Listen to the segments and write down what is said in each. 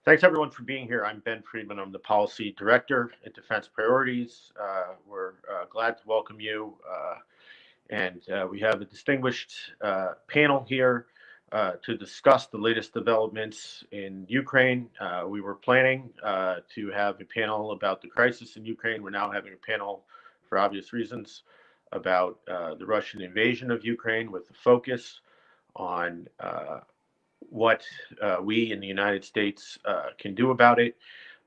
Thanks everyone for being here. I'm Ben Friedman. I'm the Policy Director at Defense Priorities. We're glad to welcome you. And we have a distinguished panel here to discuss the latest developments in Ukraine. We were planning to have a panel about the crisis in Ukraine. We're now having a panel, for obvious reasons, about the Russian invasion of Ukraine, with the focus on what we in the United States can do about it.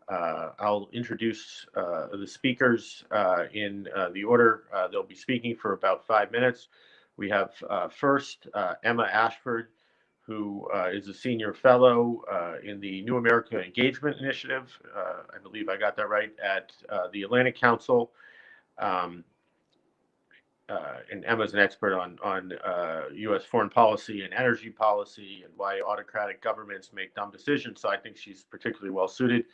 I'll introduce the speakers in the order they'll be speaking for about 5 minutes. We have first Emma Ashford, who is a senior fellow in the New America Engagement Initiative. I believe I got that right, at the Atlantic Council. And Emma's an expert on U.S. foreign policy and energy policy and why autocratic governments make dumb decisions. So I think she's particularly well suited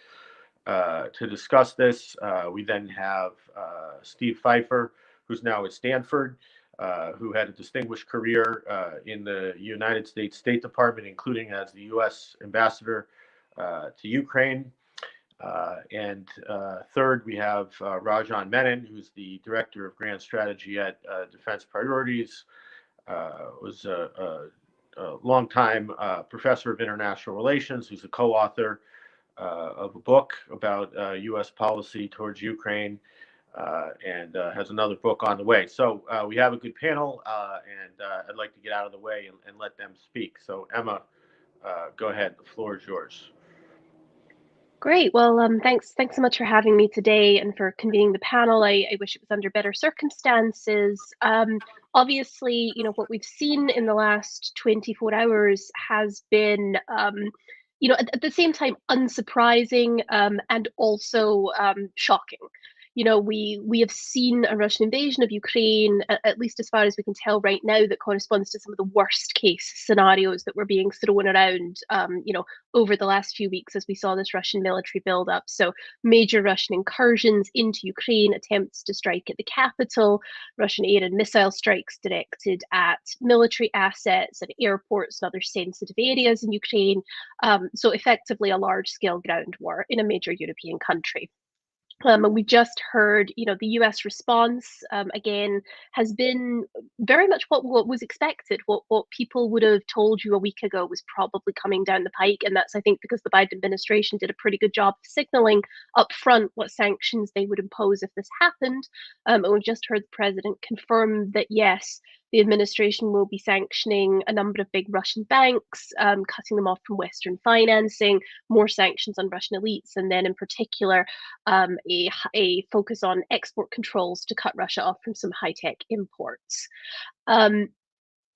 to discuss this. We then have Steve Pfeiffer, who's now at Stanford, who had a distinguished career in the United States State Department, including as the U.S. ambassador to Ukraine. And third, we have Rajan Menon, who's the Director of Grand Strategy at Defense Priorities, was a longtime professor of international relations, who's a co-author of a book about U.S. policy towards Ukraine, and has another book on the way. So we have a good panel, and I'd like to get out of the way and let them speak. So Emma, go ahead. The floor is yours. Great. Well, thanks so much for having me today and for convening the panel. I wish it was under better circumstances. Obviously, what we've seen in the last 24 hours has been, at the same time, unsurprising and also shocking. We have seen a Russian invasion of Ukraine, at least as far as we can tell right now, that corresponds to some of the worst case scenarios that were being thrown around, over the last few weeks as we saw this Russian military buildup. So major Russian incursions into Ukraine, attempts to strike at the capital, Russian air and missile strikes directed at military assets and airports and other sensitive areas in Ukraine. So effectively a large-scale ground war in a major European country. And we just heard, the U.S. response, again, has been very much what was expected, what people would have told you a week ago was probably coming down the pike. And that's, I think, because the Biden administration did a pretty good job of signaling up front what sanctions they would impose if this happened. And we just heard the president confirm that, yes, the administration will be sanctioning a number of big Russian banks, cutting them off from Western financing, more sanctions on Russian elites, and then in particular, a focus on export controls to cut Russia off from some high-tech imports. None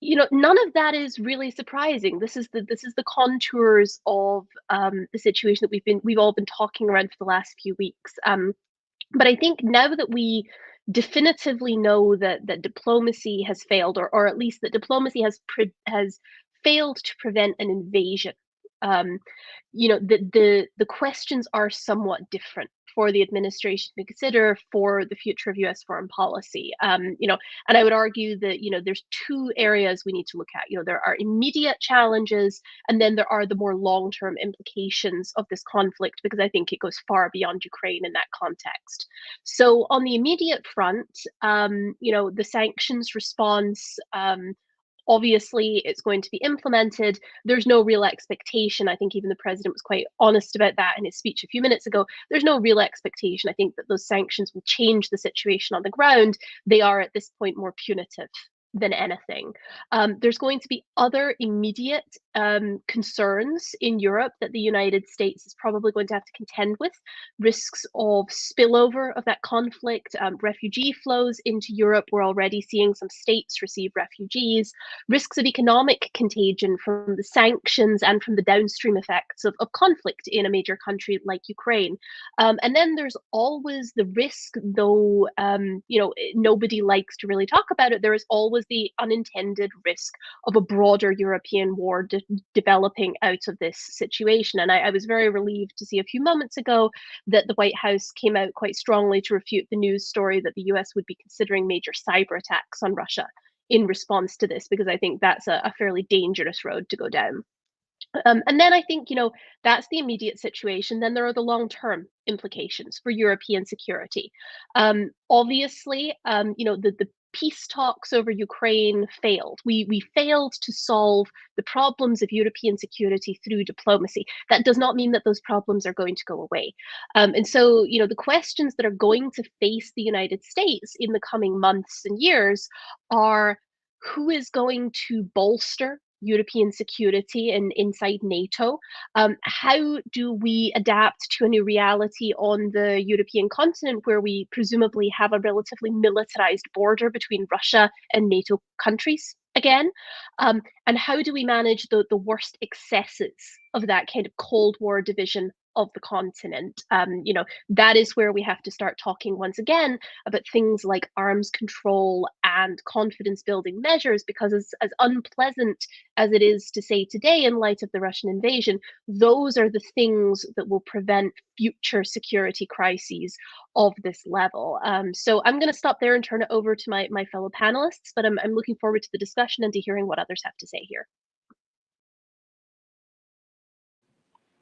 of that is really surprising. This is the contours of the situation that we've all been talking around for the last few weeks. But I think now that we definitively know that diplomacy has failed, or at least that diplomacy has failed to prevent an invasion, the questions are somewhat different for the administration to consider for the future of U.S. foreign policy. And I would argue that, there's two areas we need to look at. There are immediate challenges, and then there are the more long-term implications of this conflict, because I think it goes far beyond Ukraine in that context. So on the immediate front, the sanctions response, obviously, it's going to be implemented. There's no real expectation. I think even the president was quite honest about that in his speech a few minutes ago. There's no real expectation, I think, that those sanctions will change the situation on the ground. They are at this point more punitive than anything. There's going to be other immediate concerns in Europe that the United States is probably going to have to contend with. Risks of spillover of that conflict, refugee flows into Europe. We're already seeing some states receive refugees. Risks of economic contagion from the sanctions and from the downstream effects of conflict in a major country like Ukraine. And then there's always the risk, though nobody likes to really talk about it, there is always the unintended risk of a broader European war developing out of this situation. And I was very relieved to see a few moments ago that the White House came out quite strongly to refute the news story that the US would be considering major cyber attacks on Russia in response to this, because I think that's a fairly dangerous road to go down. And then I think, that's the immediate situation. Then there are the long-term implications for European security. Obviously, the peace talks over Ukraine failed. We failed to solve the problems of European security through diplomacy. That does not mean that those problems are going to go away. And so, the questions that are going to face the United States in the coming months and years are who is going to bolster European security and inside NATO? How do we adapt to a new reality on the European continent where we presumably have a relatively militarized border between Russia and NATO countries again? And how do we manage the worst excesses of that kind of Cold War division of the continent? That is where we have to start talking once again about things like arms control and confidence building measures, because as unpleasant as it is to say today in light of the Russian invasion, those are the things that will prevent future security crises of this level. So I'm going to stop there and turn it over to my fellow panelists, but I'm looking forward to the discussion and to hearing what others have to say here.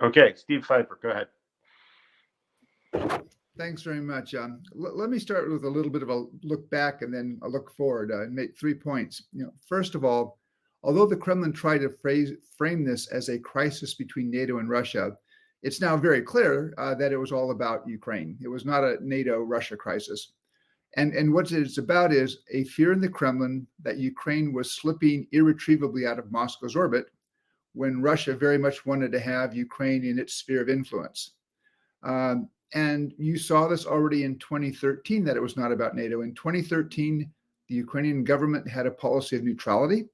Okay, Steve Pfeiffer, go ahead. Thanks very much. Let me start with a little bit of a look back and then a look forward and make 3 points. First of all, although the Kremlin tried to frame this as a crisis between NATO and Russia, it's now very clear that it was all about Ukraine. It was not a NATO-Russia crisis. And what it's about is a fear in the Kremlin that Ukraine was slipping irretrievably out of Moscow's orbit when Russia very much wanted to have Ukraine in its sphere of influence. And you saw this already in 2013, that it was not about NATO. In 2013, the Ukrainian government had a policy of neutrality.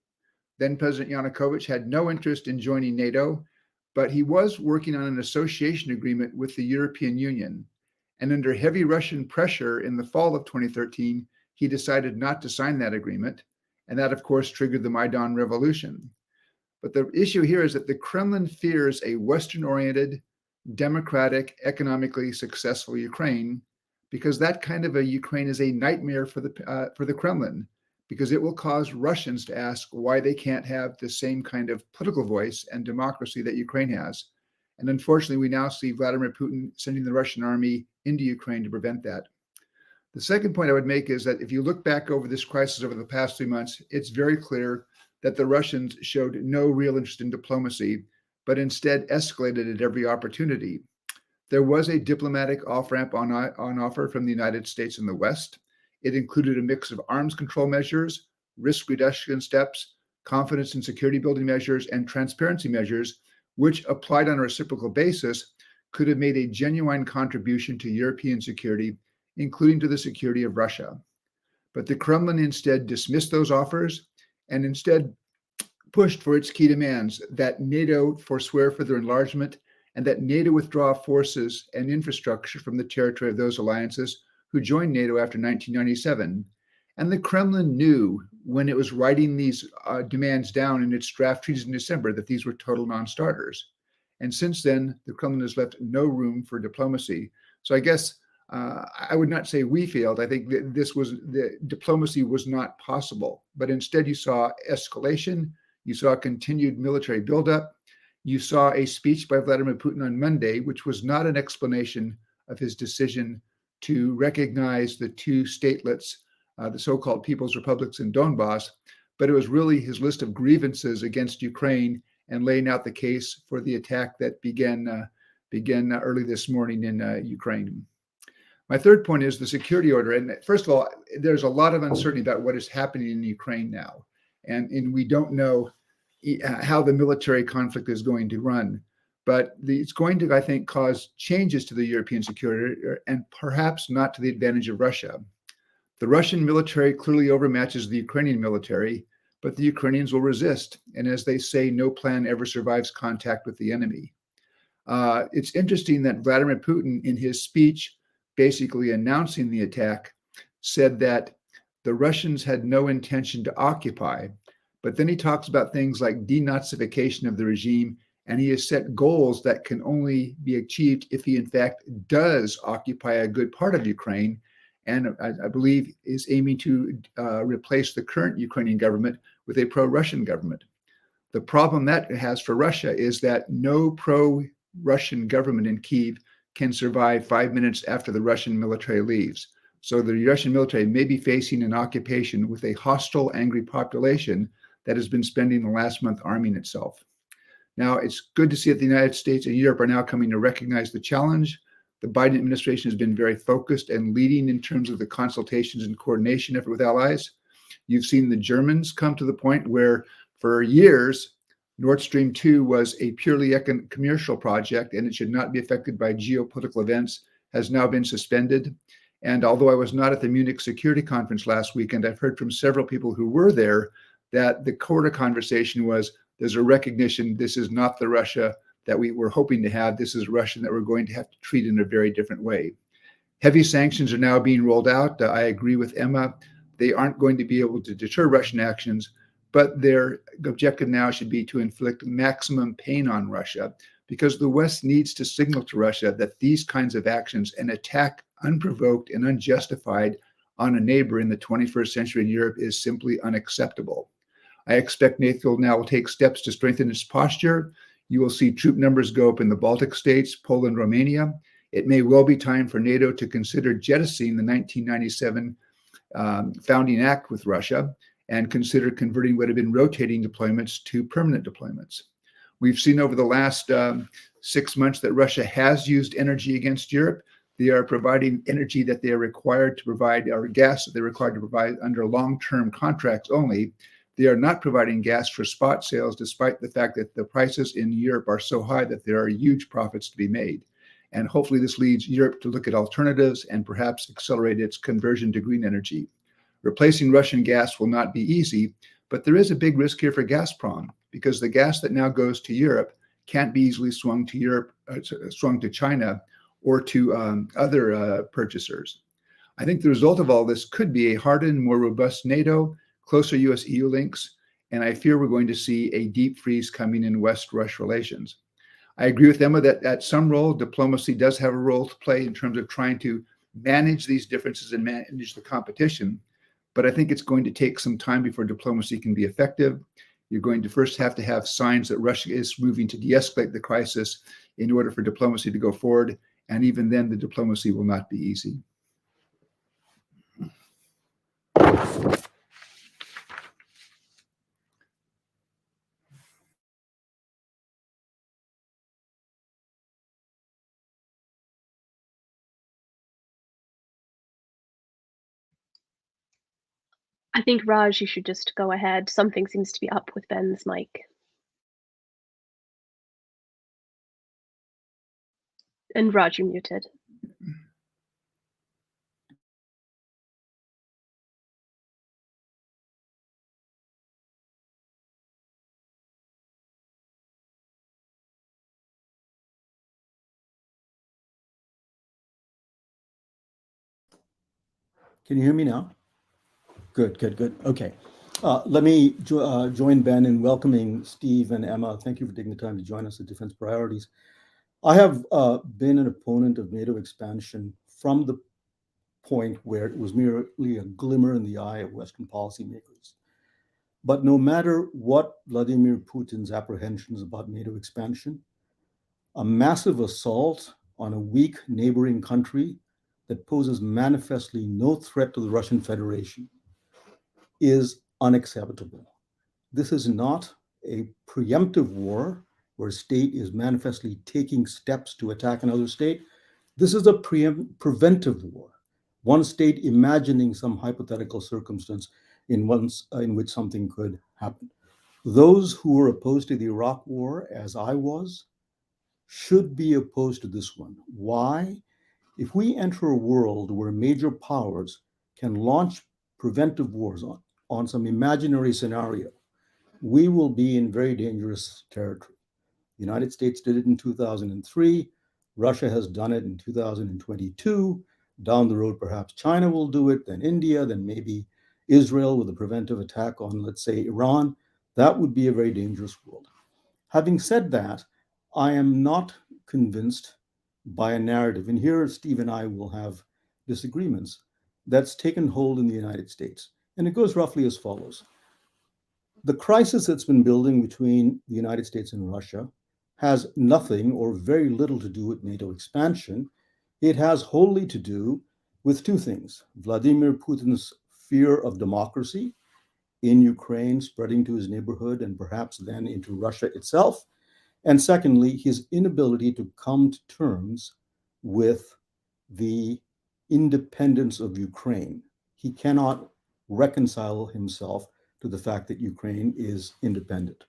Then President Yanukovych had no interest in joining NATO, but he was working on an association agreement with the European Union. And under heavy Russian pressure in the fall of 2013, he decided not to sign that agreement. And that, of course, triggered the Maidan Revolution. But the issue here is that the Kremlin fears a Western-oriented, democratic, economically successful Ukraine, because that kind of a Ukraine is a nightmare for the Kremlin, because it will cause Russians to ask why they can't have the same kind of political voice and democracy that Ukraine has. And unfortunately, we now see Vladimir Putin sending the Russian army into Ukraine to prevent that. The second point I would make is that if you look back over this crisis over the past 3 months, it's very clear that the Russians showed no real interest in diplomacy, but instead escalated at every opportunity. There was a diplomatic off-ramp on offer from the United States and the West. It included a mix of arms control measures, risk reduction steps, confidence and security building measures, and transparency measures, which applied on a reciprocal basis could have made a genuine contribution to European security, including to the security of Russia. But the Kremlin instead dismissed those offers and instead pushed for its key demands, that NATO forswear further enlargement and that NATO withdraw forces and infrastructure from the territory of those alliances who joined NATO after 1997. And the Kremlin knew when it was writing these demands down in its draft treaties in December that these were total non-starters. And since then, the Kremlin has left no room for diplomacy. So I guess I would not say we failed. I think that the diplomacy was not possible, but instead you saw escalation. You saw continued military buildup. You saw a speech by Vladimir Putin on Monday, which was not an explanation of his decision to recognize the two statelets, the so-called People's Republics in Donbass, but it was really his list of grievances against Ukraine and laying out the case for the attack that began early this morning in Ukraine. My third point is the security order. And first of all, there's a lot of uncertainty about what is happening in Ukraine now. And we don't know how the military conflict is going to run. But it's going to, I think, cause changes to the European security and perhaps not to the advantage of Russia. The Russian military clearly overmatches the Ukrainian military, but the Ukrainians will resist. And as they say, no plan ever survives contact with the enemy. It's interesting that Vladimir Putin, in his speech, basically announcing the attack, said that the Russians had no intention to occupy, but then he talks about things like denazification of the regime, and he has set goals that can only be achieved if he in fact does occupy a good part of Ukraine, and I believe is aiming to replace the current Ukrainian government with a pro-Russian government. The problem that it has for Russia is that no pro-Russian government in Kyiv can survive 5 minutes after the Russian military leaves. So the Russian military may be facing an occupation with a hostile, angry population that has been spending the last month arming itself. Now, it's good to see that the United States and Europe are now coming to recognize the challenge. The Biden administration has been very focused and leading in terms of the consultations and coordination effort with allies. You've seen the Germans come to the point where, for years, Nord Stream 2 was a purely commercial project and it should not be affected by geopolitical events, has now been suspended. And although I was not at the Munich Security Conference last weekend, I've heard from several people who were there that the core of the conversation was there's a recognition this is not the Russia that we were hoping to have. This is Russia that we're going to have to treat in a very different way. Heavy sanctions are now being rolled out. I agree with Emma. They aren't going to be able to deter Russian actions, but their objective now should be to inflict maximum pain on Russia, because the West needs to signal to Russia that these kinds of actions, an attack unprovoked and unjustified on a neighbor in the 21st century in Europe, is simply unacceptable. I expect NATO now will take steps to strengthen its posture. You will see troop numbers go up in the Baltic states, Poland, Romania. It may well be time for NATO to consider jettisoning the 1997 founding act with Russia and consider converting what have been rotating deployments to permanent deployments. We've seen over the last 6 months that Russia has used energy against Europe. They are providing energy that they are required to provide, or gas that they're required to provide under long-term contracts only. They are not providing gas for spot sales, despite the fact that the prices in Europe are so high that there are huge profits to be made. And hopefully this leads Europe to look at alternatives and perhaps accelerate its conversion to green energy. Replacing Russian gas will not be easy, but there is a big risk here for Gazprom, because the gas that now goes to Europe can't be easily swung to China or to other purchasers. I think the result of all this could be a hardened, more robust NATO, closer US-EU links, and I fear we're going to see a deep freeze coming in West-Russia relations. I agree with Emma that at some role, diplomacy does have a role to play in terms of trying to manage these differences and manage the competition, but I think it's going to take some time before diplomacy can be effective. You're going to first have to have signs that Russia is moving to de-escalate the crisis in order for diplomacy to go forward, and even then the diplomacy will not be easy. I think, Raj, you should just go ahead. Something seems to be up with Ben's mic. And Raj, you're muted. Can you hear me now? Good, good, good. Okay. Let me join Ben in welcoming Steve and Emma. Thank you for taking the time to join us at Defense Priorities. I have been an opponent of NATO expansion from the point where it was merely a glimmer in the eye of Western policymakers. But no matter what Vladimir Putin's apprehensions about NATO expansion, a massive assault on a weak neighboring country that poses manifestly no threat to the Russian Federation is unacceptable. This is not a preemptive war where a state is manifestly taking steps to attack another state. This is a preventive war, one state imagining some hypothetical circumstance in which something could happen. Those who were opposed to the Iraq War, as I was, should be opposed to this one. Why? If we enter a world where major powers can launch preventive wars on some imaginary scenario, we will be in very dangerous territory. The United States did it in 2003. Russia has done it in 2022. Down the road, perhaps China will do it, then India, then maybe Israel with a preventive attack on, let's say, Iran. That would be a very dangerous world. Having said that, I am not convinced by a narrative, and here Steve and I will have disagreements, that's taken hold in the United States. And it goes roughly as follows. The crisis that's been building between the United States and Russia has nothing or very little to do with NATO expansion. It has wholly to do with two things: Vladimir Putin's fear of democracy in Ukraine spreading to his neighborhood and perhaps then into Russia itself. And secondly, his inability to come to terms with the independence of Ukraine. He cannot reconcile himself to the fact that Ukraine is independent.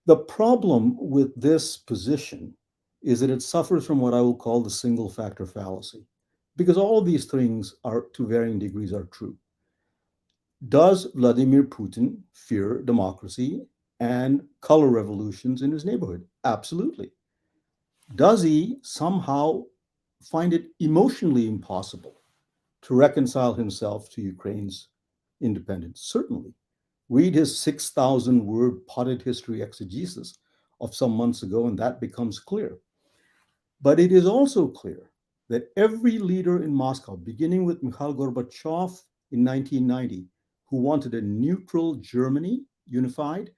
The problem with this position is that it suffers from what I will call the single factor fallacy, because all of these things are, to varying degrees, are true. Does Vladimir Putin fear democracy and color revolutions in his neighborhood? Absolutely. Does he somehow find it emotionally impossible to reconcile himself to Ukraine's independence? Certainly. Read his 6,000 word potted history exegesis of some months ago, and that becomes clear. But it is also clear that every leader in Moscow, beginning with Mikhail Gorbachev in 1990, who wanted a neutral Germany unified,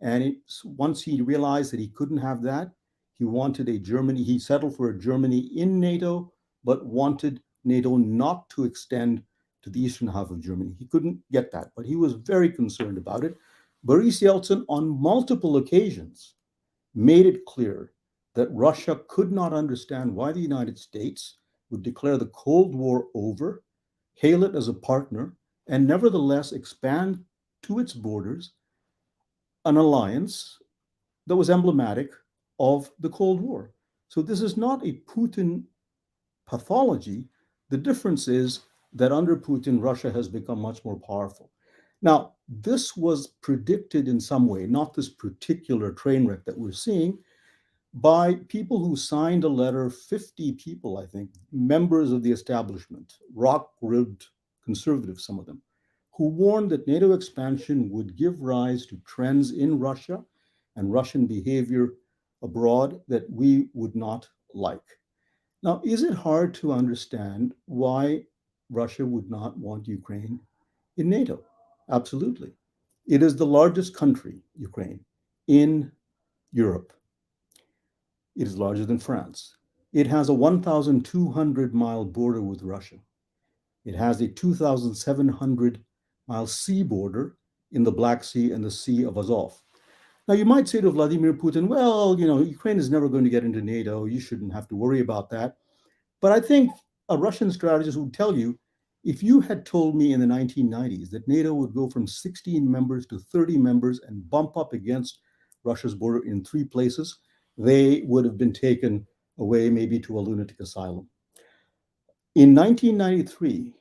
and once he realized that he couldn't have that, he wanted a Germany, he settled for a Germany in NATO, but wanted NATO not to extend to the eastern half of Germany. He couldn't get that, but he was very concerned about it. Boris Yeltsin, on multiple occasions, made it clear that Russia could not understand why the United States would declare the Cold War over, hail it as a partner, and nevertheless expand to its borders an alliance that was emblematic of the Cold War. So this is not a Putin pathology. The difference is that under Putin, Russia has become much more powerful. Now, this was predicted in some way, not this particular train wreck that we're seeing, by people who signed a letter, 50 people, I think, members of the establishment, rock-ribbed conservatives, some of them, who warned that NATO expansion would give rise to trends in Russia and Russian behavior abroad that we would not like. Now, is it hard to understand why Russia would not want Ukraine in NATO? Absolutely. It is the largest country, Ukraine, in Europe. It is larger than France. It has a 1,200-mile border with Russia. It has a 2,700-mile sea border in the Black Sea and the Sea of Azov. Now, you might say to Vladimir Putin, well, Ukraine is never going to get into NATO. You shouldn't have to worry about that. But I think a Russian strategist would tell you, if you had told me in the 1990s that NATO would go from 16 members to 30 members and bump up against Russia's border in 3 places, they would have been taken away maybe to a lunatic asylum. In 1993,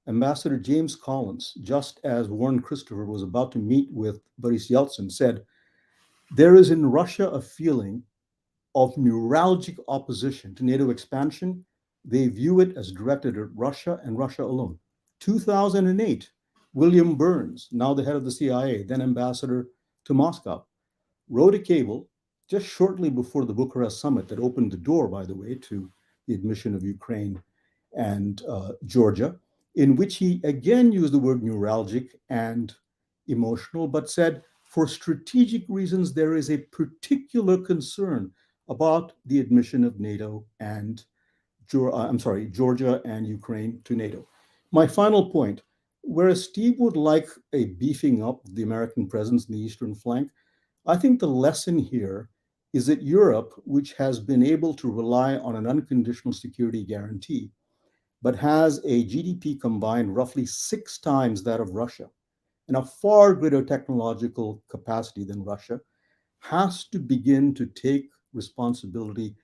Ambassador James Collins, just as Warren Christopher was about to meet with Boris Yeltsin, said, there is in Russia a feeling of neuralgic opposition to NATO expansion. They view it as directed at Russia and Russia alone. 2008, William Burns, now the head of the CIA, then ambassador to Moscow, wrote a cable just shortly before the Bucharest summit that opened the door, by the way, to the admission of Ukraine and Georgia, in which he again used the word neuralgic and emotional, but said, for strategic reasons, there is a particular concern about the admission of NATO and Georgia and Ukraine to NATO. My final point, whereas Steve would like a beefing up of the American presence in the eastern flank, I think the lesson here is that Europe, which has been able to rely on an unconditional security guarantee, but has a GDP combined roughly 6 times that of Russia, and a far greater technological capacity than Russia, has to begin to take responsibility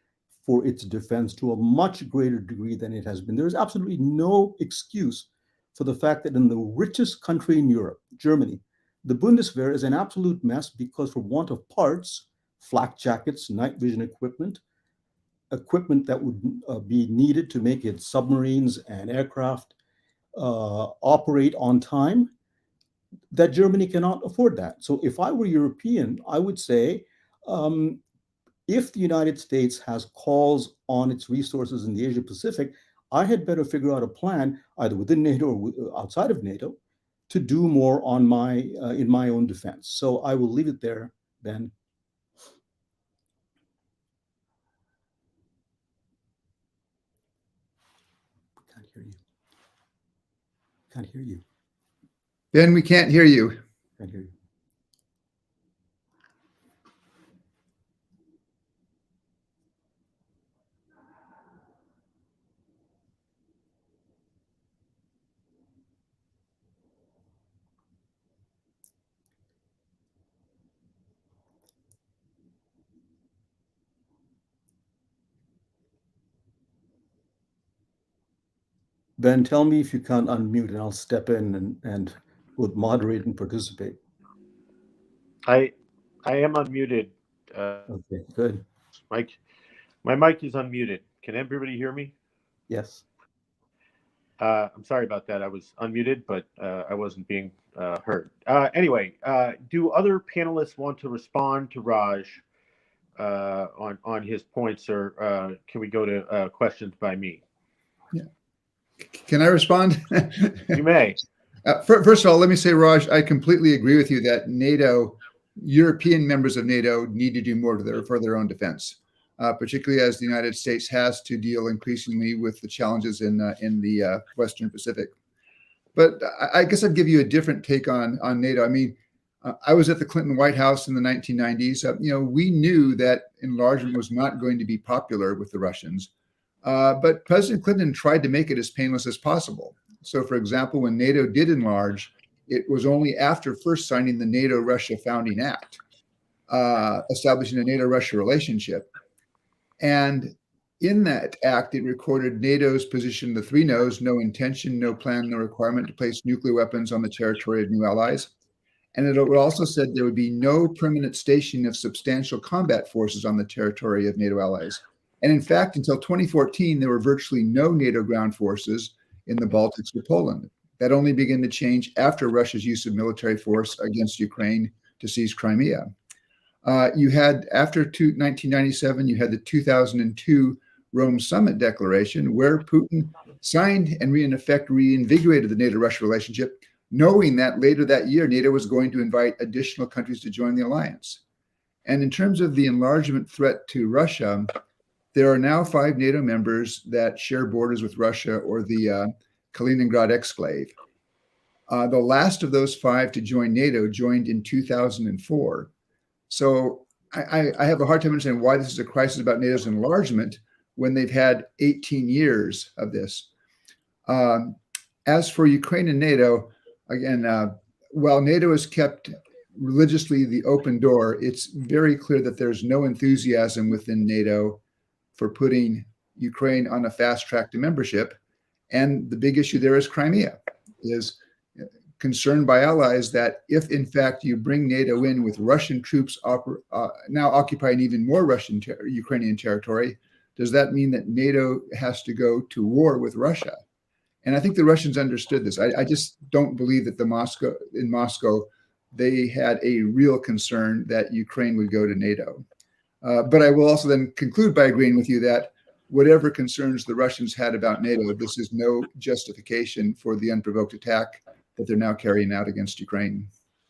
for its defense to a much greater degree than it has been. There is absolutely no excuse for the fact that in the richest country in Europe, Germany, the Bundeswehr is an absolute mess because for want of parts, flak jackets, night vision equipment that would be needed to make its submarines and aircraft operate on time, that Germany cannot afford that. So if I were European, I would say, if the United States has calls on its resources in the Asia Pacific, I had better figure out a plan, either within NATO or outside of NATO, to do more on in my own defense. So I will leave it there, Ben. Can't hear you. Can't hear you. Ben, we can't hear you. Can't hear you. Ben, tell me if you can't unmute, and I'll step in and both moderate and participate. I am unmuted. Okay, good. Mike, my mic is unmuted. Can everybody hear me? Yes. I'm sorry about that. I was unmuted, but I wasn't being heard. Anyway, do other panelists want to respond to Raj on his points, or can we go to questions by me? Yeah. Can I respond? You may. First of all, let me say, Raj, I completely agree with you that NATO, European members of NATO, need to do more for their own defense, particularly as the United States has to deal increasingly with the challenges in the Western Pacific. But I guess I'd give you a different take on NATO. I mean, I was at the Clinton White House in the 1990s. We knew that enlargement was not going to be popular with the Russians, but President Clinton tried to make it as painless as possible. So, for example, when NATO did enlarge, it was only after first signing the NATO-Russia Founding Act, establishing a NATO-Russia relationship. And in that act, it recorded NATO's position, the three no's: no intention, no plan, no requirement to place nuclear weapons on the territory of new allies. And it also said there would be no permanent stationing of substantial combat forces on the territory of NATO allies. And in fact, until 2014, there were virtually no NATO ground forces in the Baltics or Poland. That only began to change after Russia's use of military force against Ukraine to seize Crimea. You had, after 1997, you had the 2002 Rome Summit Declaration, where Putin signed and in effect reinvigorated the NATO-Russia relationship, knowing that later that year, NATO was going to invite additional countries to join the alliance. And in terms of the enlargement threat to Russia, there are now 5 NATO members that share borders with Russia, or the Kaliningrad exclave. The last of those 5 to join NATO joined in 2004. So I have a hard time understanding why this is a crisis about NATO's enlargement when they've had 18 years of this. As for Ukraine and NATO, again, while NATO has kept religiously the open door, it's very clear that there's no enthusiasm within NATO for putting Ukraine on a fast track to membership. And the big issue there is Crimea, is concerned by allies that if in fact you bring NATO in with Russian troops now occupying even more Ukrainian territory, does that mean that NATO has to go to war with Russia? And I think the Russians understood this. I just don't believe that in Moscow, they had a real concern that Ukraine would go to NATO. But I will also then conclude by agreeing with you that whatever concerns the Russians had about NATO, this is no justification for the unprovoked attack that they're now carrying out against Ukraine.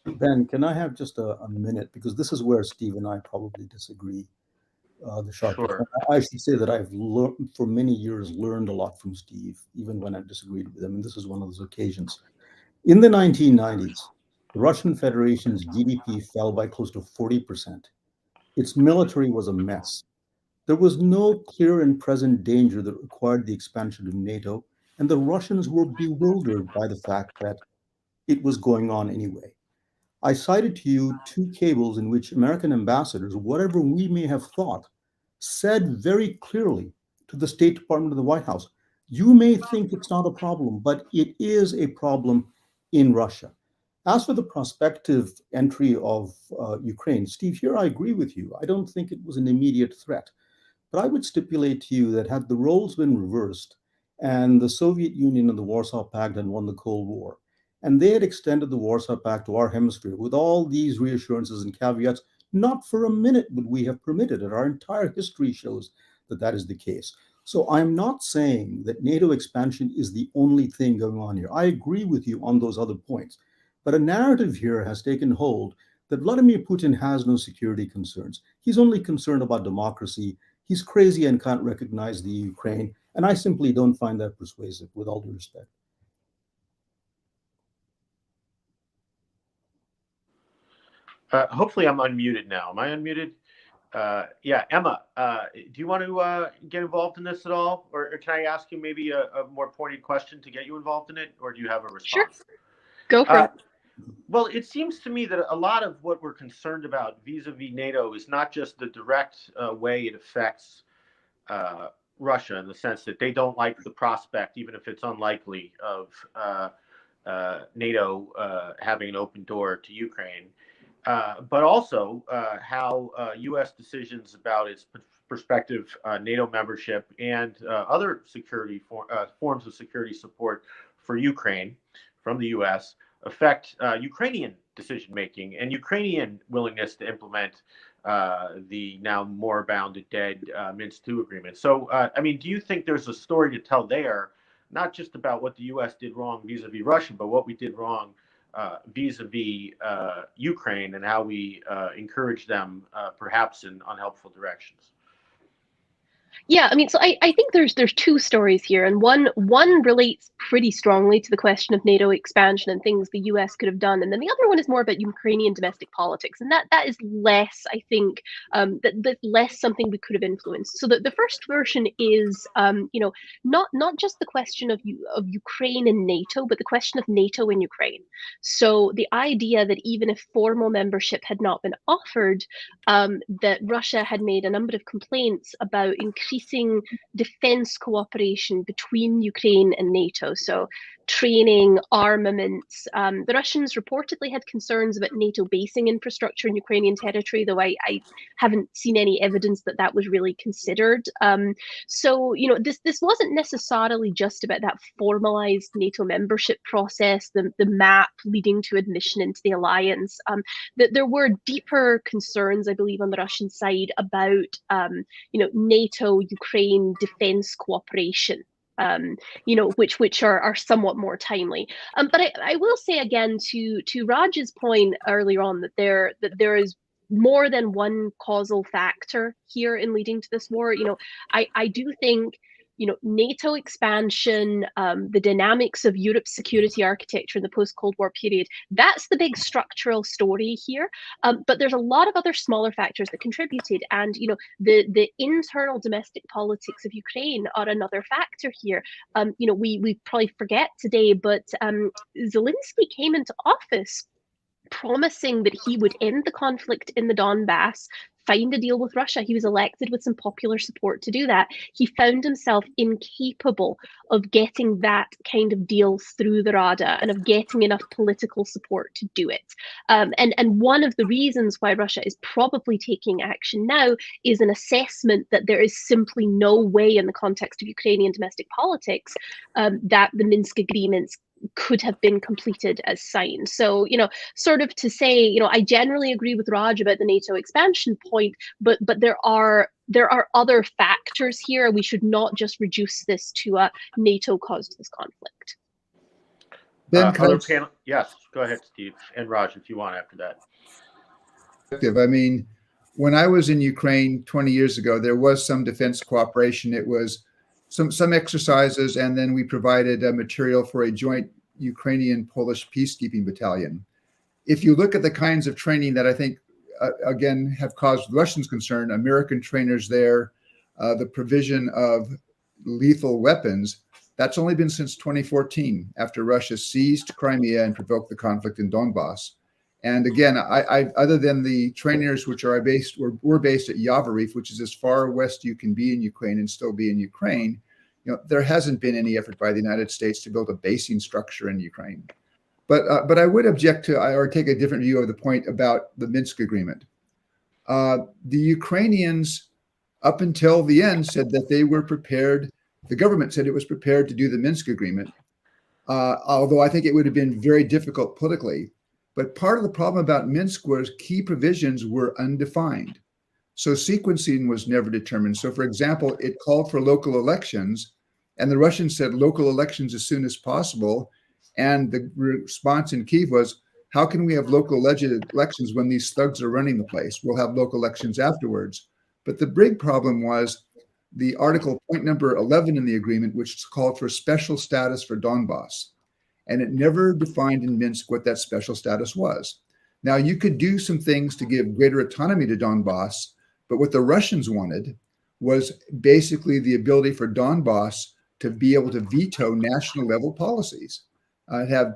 Ben, can I have just a minute? Because this is where Steve and I probably disagree the sharpest. Sure. I should say that I've for many years learned a lot from Steve, even when I've disagreed with him, and this is one of those occasions. In the 1990s, the Russian Federation's GDP fell by close to 40%. Its military was a mess. There was no clear and present danger that required the expansion of NATO, and the Russians were bewildered by the fact that it was going on anyway. I cited to you 2 cables in which American ambassadors, whatever we may have thought, said very clearly to the State Department of the White House, you may think it's not a problem, but it is a problem in Russia. As for the prospective entry of Ukraine, Steve, here I agree with you. I don't think it was an immediate threat. But I would stipulate to you that had the roles been reversed and the Soviet Union and the Warsaw Pact had won the Cold War, and they had extended the Warsaw Pact to our hemisphere with all these reassurances and caveats, not for a minute would we have permitted it. Our entire history shows that that is the case. So I'm not saying that NATO expansion is the only thing going on here. I agree with you on those other points. But a narrative here has taken hold that Vladimir Putin has no security concerns. He's only concerned about democracy. He's crazy and can't recognize the Ukraine. And I simply don't find that persuasive, with all due respect. Hopefully I'm unmuted now. Am I unmuted? Yeah, Emma, do you want to get involved in this at all? Or can I ask you maybe a more pointed question to get you involved in it? Or do you have a response? Sure. Go for it. Well, it seems to me that a lot of what we're concerned about vis-a-vis NATO is not just the direct way it affects Russia, in the sense that they don't like the prospect, even if it's unlikely, of NATO having an open door to Ukraine. But also how U.S. decisions about its prospective NATO membership and other security forms of security support for Ukraine from the U.S. affect Ukrainian decision-making and Ukrainian willingness to implement the now more bounded dead Minsk II agreement. So, I mean, do you think there's a story to tell there, not just about what the U.S. did wrong vis-a-vis Russia, but what we did wrong vis-a-vis Ukraine and how we encourage them perhaps in unhelpful directions? Yeah, I mean, so I think there's two stories here, and one relates pretty strongly to the question of NATO expansion and things the US could have done, and then the other one is more about Ukrainian domestic politics, and that is less, I think, that's less something we could have influenced. So the first version is, not just the question of Ukraine and NATO, but the question of NATO and Ukraine. So the idea that even if formal membership had not been offered, that Russia had made a number of complaints about increasing defense cooperation between Ukraine and NATO. So training, armaments. The Russians reportedly had concerns about NATO basing infrastructure in Ukrainian territory, though I haven't seen any evidence that that was really considered. So, this wasn't necessarily just about that formalized NATO membership process, the map leading to admission into the alliance. That there were deeper concerns, I believe, on the Russian side about, NATO-Ukraine defense cooperation. Which are somewhat more timely. But I will say again to Raj's point earlier on that there is more than one causal factor here in leading to this war. I do think NATO expansion, the dynamics of Europe's security architecture in the post-Cold War period, that's the big structural story here. But there's a lot of other smaller factors that contributed. And, the internal domestic politics of Ukraine are another factor here. We probably forget today, but Zelensky came into office promising that he would end the conflict in the Donbass, find a deal with Russia. He was elected with some popular support to do that. He found himself incapable of getting that kind of deal through the Rada and of getting enough political support to do it. And one of the reasons why Russia is probably taking action now is an assessment that there is simply no way in the context of Ukrainian domestic politics that the Minsk agreements could have been completed as signed. So, sort of to say, I generally agree with Raj about the NATO expansion point, but there are other factors here. We should not just reduce this to a NATO caused this conflict. Ben, yes, go ahead, Steve, and Raj, if you want after that. I mean, when I was in Ukraine 20 years ago, there was some defense cooperation. It was some exercises, and then we provided material for a joint Ukrainian-Polish peacekeeping battalion. If you look at the kinds of training that I think, again, have caused the Russians concern, American trainers there, the provision of lethal weapons, that's only been since 2014, after Russia seized Crimea and provoked the conflict in Donbass. And again, I other than the trainers which were based at Yavoriv, which is as far west you can be in Ukraine and still be in Ukraine, there hasn't been any effort by the United States to build a basing structure in Ukraine. But I would object to or take a different view of the point about the Minsk agreement. The Ukrainians, up until the end, said that they were prepared. The government said it was prepared to do the Minsk agreement, although I think it would have been very difficult politically. But part of the problem about Minsk was key provisions were undefined. So sequencing was never determined. So for example, it called for local elections, and the Russians said local elections as soon as possible. And the response in Kyiv was, how can we have local elections when these thugs are running the place? We'll have local elections afterwards. But the big problem was the article point number 11 in the agreement, which called for special status for Donbass. And it never defined in Minsk what that special status was. Now, you could do some things to give greater autonomy to Donbass, but what the Russians wanted was basically the ability for Donbass to be able to veto national level policies, to have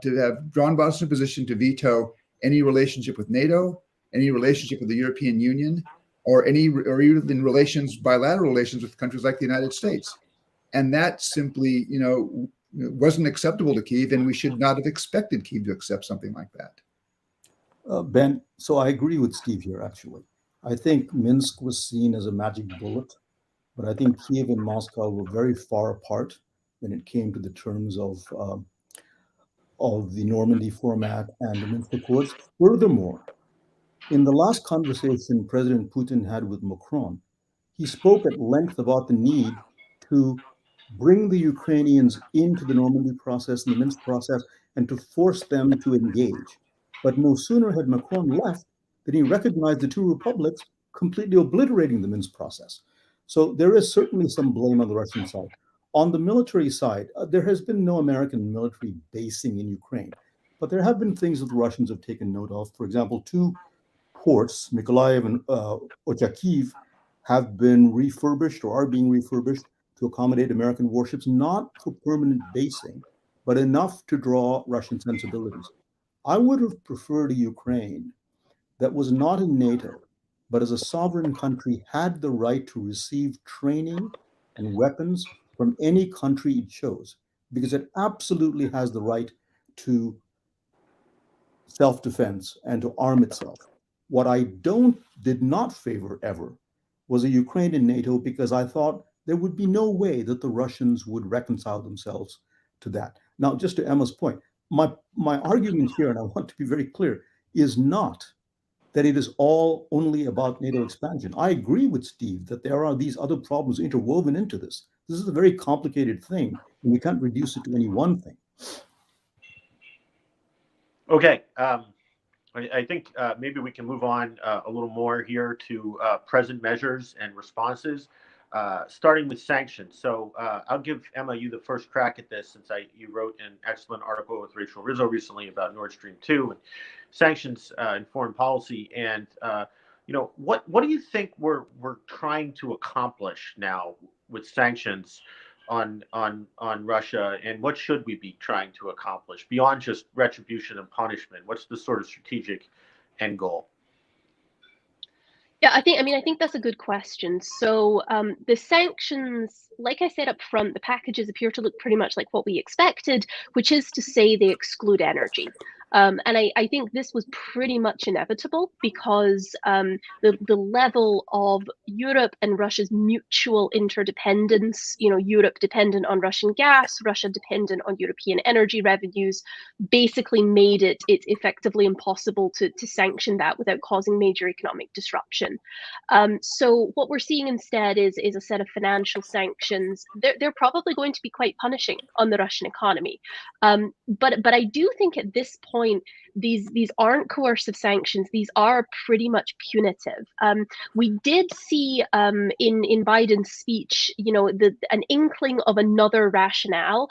Donbass in a position to veto any relationship with NATO, any relationship with the European Union, or even bilateral relations with countries like the United States. And that simply, wasn't acceptable to Kyiv, and we should not have expected Kyiv to accept something like that. Ben, so I agree with Steve here, actually. I think Minsk was seen as a magic bullet, but I think Kyiv and Moscow were very far apart when it came to the terms of the Normandy format and the Minsk Accords. Furthermore, in the last conversation President Putin had with Macron, he spoke at length about the need to bring the Ukrainians into the Normandy process and the Minsk process and to force them to engage. But no sooner had Macron left than he recognized the two republics, completely obliterating the Minsk process. So there is certainly some blame on the Russian side. On the military side, there has been no American military basing in Ukraine, but there have been things that the Russians have taken note of. For example, two ports, Mykolaiv and Ochakiv, have been refurbished or are being refurbished to accommodate American warships, not for permanent basing, but enough to draw Russian sensibilities. I would have preferred a Ukraine that was not in NATO, but as a sovereign country had the right to receive training and weapons from any country it chose, because it absolutely has the right to self-defense and to arm itself. What I did not favor ever was a Ukraine in NATO, because I thought there would be no way that the Russians would reconcile themselves to that. Now, just to Emma's point, my argument here, and I want to be very clear, is not that it is all only about NATO expansion. I agree with Steve that there are these other problems interwoven into this. This is a very complicated thing, and we can't reduce it to any one thing. Okay. I think maybe we can move on a little more here to present measures and responses, starting with sanctions. So I'll give Emma you the first crack at this, since you wrote an excellent article with Rachel Rizzo recently about Nord Stream 2 and sanctions in foreign policy. And what do you think we're trying to accomplish now with sanctions on Russia, and what should we be trying to accomplish beyond just retribution and punishment? What's the sort of strategic end goal? Yeah, I think that's a good question. So the sanctions, like I said up front, the packages appear to look pretty much like what we expected, which is to say they exclude energy. And I think this was pretty much inevitable, because the level of Europe and Russia's mutual interdependence, Europe dependent on Russian gas, Russia dependent on European energy revenues, basically made it effectively impossible to sanction that without causing major economic disruption. So what we're seeing instead is a set of financial sanctions. They're probably going to be quite punishing on the Russian economy. But I do think at this point, these aren't coercive sanctions. These are pretty much punitive. We did see in Biden's speech, an inkling of another rationale.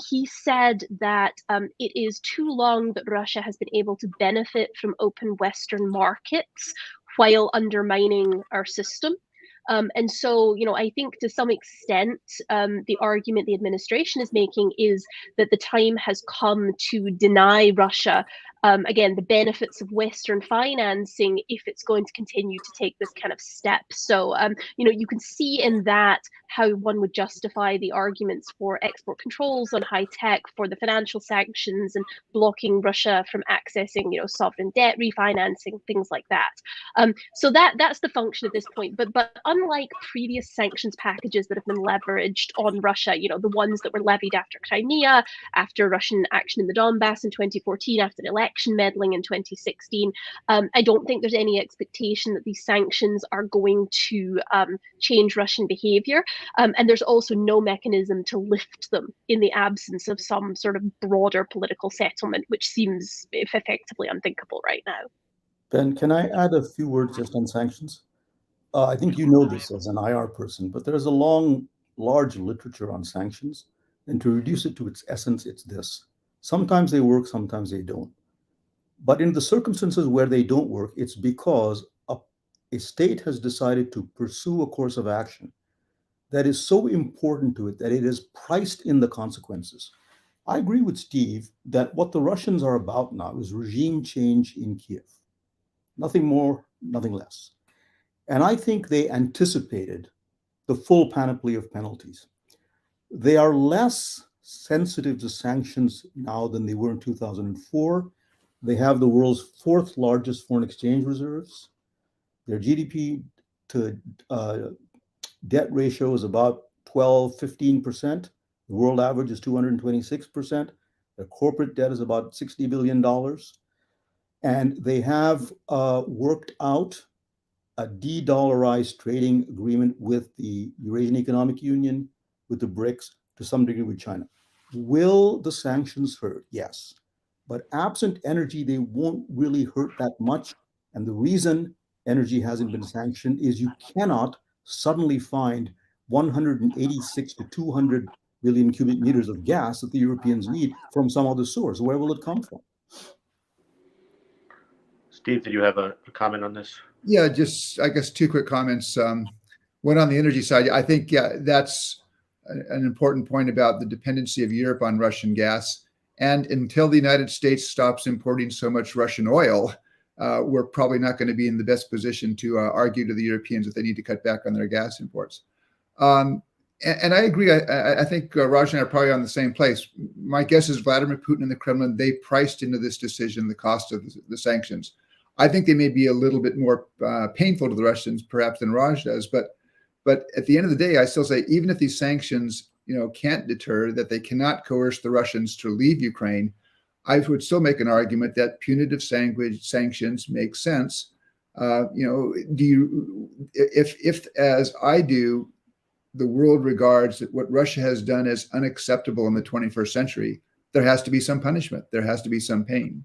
He said that it is too long that Russia has been able to benefit from open Western markets while undermining our system. And so, I think to some extent, the argument the administration is making is that the time has come to deny Russia, again, the benefits of Western financing if it's going to continue to take this kind of step. So, you can see in that how one would justify the arguments for export controls on high tech, for the financial sanctions, and blocking Russia from accessing, sovereign debt refinancing, things like that. So that's the function at this point. But unlike previous sanctions packages that have been leveraged on Russia, the ones that were levied after Crimea, after Russian action in the Donbass in 2014, after the election election meddling in 2016. I don't think there's any expectation that these sanctions are going to change Russian behavior. And there's also no mechanism to lift them in the absence of some sort of broader political settlement, which seems effectively unthinkable right now. Ben, can I add a few words just on sanctions? I think you know this as an IR person, but there's a large literature on sanctions. And to reduce it to its essence, it's this. Sometimes they work, sometimes they don't. But in the circumstances where they don't work, it's because a state has decided to pursue a course of action that is so important to it that it is priced in the consequences. I agree with Steve that what the Russians are about now is regime change in Kiev. Nothing more, nothing less. And I think they anticipated the full panoply of penalties. They are less sensitive to sanctions now than they were in 2004. They have the world's fourth largest foreign exchange reserves. Their GDP to debt ratio is about 15%. The world average is 226%. Their corporate debt is about $60 billion. And they have worked out a de-dollarized trading agreement with the Eurasian Economic Union, with the BRICS, to some degree with China. Will the sanctions hurt? Yes. But absent energy, they won't really hurt that much. And the reason energy hasn't been sanctioned is you cannot suddenly find 186 to 200 billion cubic meters of gas that the Europeans need from some other source. Where will it come from? Steve, did you have a comment on this? Yeah, just, I guess, two quick comments. One on the energy side, I think, that's an important point about the dependency of Europe on Russian gas. And until the United States stops importing so much Russian oil, we're probably not going to be in the best position to argue to the Europeans that they need to cut back on their gas imports. And I agree. I think Raj and I are probably on the same place. My guess is Vladimir Putin and the Kremlin, they priced into this decision the cost of the sanctions. I think they may be a little bit more painful to the Russians, perhaps, than Raj does. But at the end of the day, I still say, even if these sanctions, can't deter, that they cannot coerce the Russians to leave Ukraine, I would still make an argument that punitive sanctions make sense. If as I do, the world regards that what Russia has done as unacceptable in the 21st century, there has to be some punishment. There has to be some pain.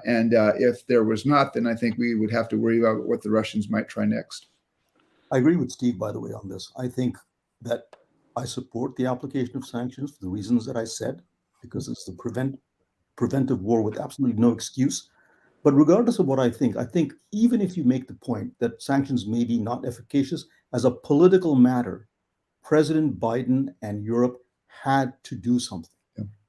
And if there was not, then I think we would have to worry about what the Russians might try next. I agree with Steve, by the way, on this. I think that I support the application of sanctions for the reasons that I said, because it's the preventive war with absolutely no excuse. But regardless of what I think even if you make the point that sanctions may be not efficacious, as a political matter, President Biden and Europe had to do something,